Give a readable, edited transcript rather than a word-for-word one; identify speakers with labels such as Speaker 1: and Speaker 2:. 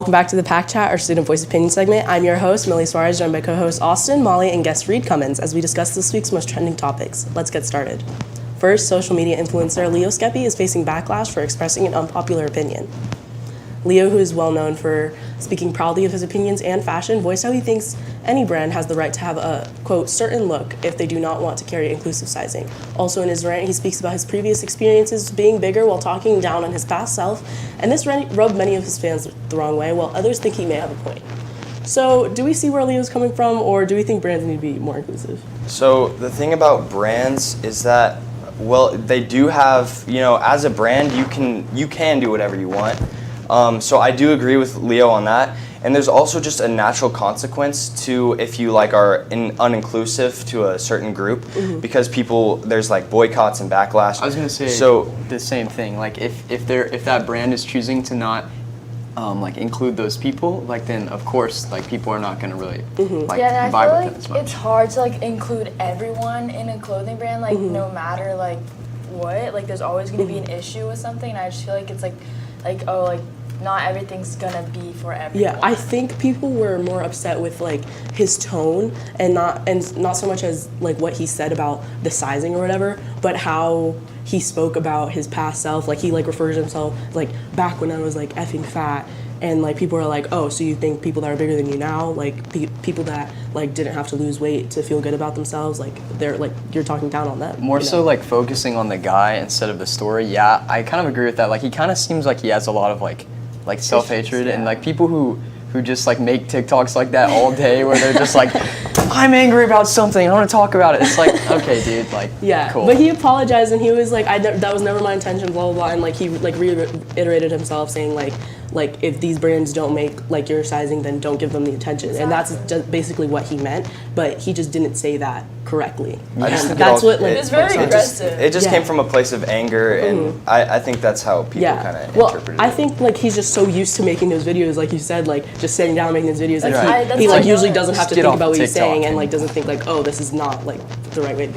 Speaker 1: Welcome back to the Pack Chat, our student voice opinion segment. I'm your host, Millie Suarez, joined by co-hosts Austin, Molly, and guest Reed Cummins as we discuss this week's most trending topics. Let's get started. First, social media influencer Leo Skepi is facing backlash for expressing an unpopular opinion. Leo, who is well known for speaking proudly of his opinions and fashion, voiced how he thinks any brand has the right to have a, quote, certain look if they do not want to carry inclusive sizing. Also in his rant, he speaks about his previous experiences being bigger while talking down on his past self, and this rubbed many of his fans the wrong way, while others think he may have a point. So do we see where Leo's coming from, or do we think brands need to be more inclusive?
Speaker 2: So the thing about brands is that, well, they do have, as a brand, you can do whatever you want. So I do agree with Leo on that. And there's also just a natural consequence to if you are uninclusive to a certain group, because there's boycotts and backlash.
Speaker 3: I was gonna say the same thing. If that brand is choosing to not include those people, then of course people are not gonna really
Speaker 4: yeah, and I
Speaker 3: vibe
Speaker 4: feel
Speaker 3: with it as much.
Speaker 4: it's hard to include everyone in a clothing brand, no matter what. There's always gonna be an issue with something, and I just feel like it's not everything's gonna be for everyone.
Speaker 1: Yeah, I think people were more upset with his tone and not so much as what he said about the sizing or whatever, but how he spoke about his past self. He refers to himself back when I was effing fat, and people are like, oh, so you think people that are bigger than you now, people that didn't have to lose weight to feel good about themselves, they're you're talking down on them.
Speaker 3: More so focusing on the guy instead of the story. Yeah, I kind of agree with that. He kind of seems like he has a lot of self-hatred, and people who just make TikToks like that all day, where they're just I'm angry about something, I want to talk about it. It's okay, dude,
Speaker 1: yeah,
Speaker 3: cool.
Speaker 1: But he apologized, and he was that was never my intention, blah blah blah, and he reiterated himself, saying if these brands don't make your sizing, then don't give them the attention.
Speaker 4: Exactly.
Speaker 1: And that's just basically what he meant, but he just didn't say that correctly.
Speaker 2: I just think
Speaker 1: that's what
Speaker 4: It's very aggressive.
Speaker 2: It just came from a place of anger, and I think that's how people kind of interpreted it.
Speaker 1: I think he's just so used to making those videos, like you said, just sitting down making those videos.
Speaker 4: That's
Speaker 1: He
Speaker 4: what I
Speaker 1: usually
Speaker 4: know.
Speaker 1: doesn't have to
Speaker 3: Get
Speaker 1: think
Speaker 3: off
Speaker 1: about what he's
Speaker 3: TikTok
Speaker 1: saying, and doesn't think oh, this is not the right way to be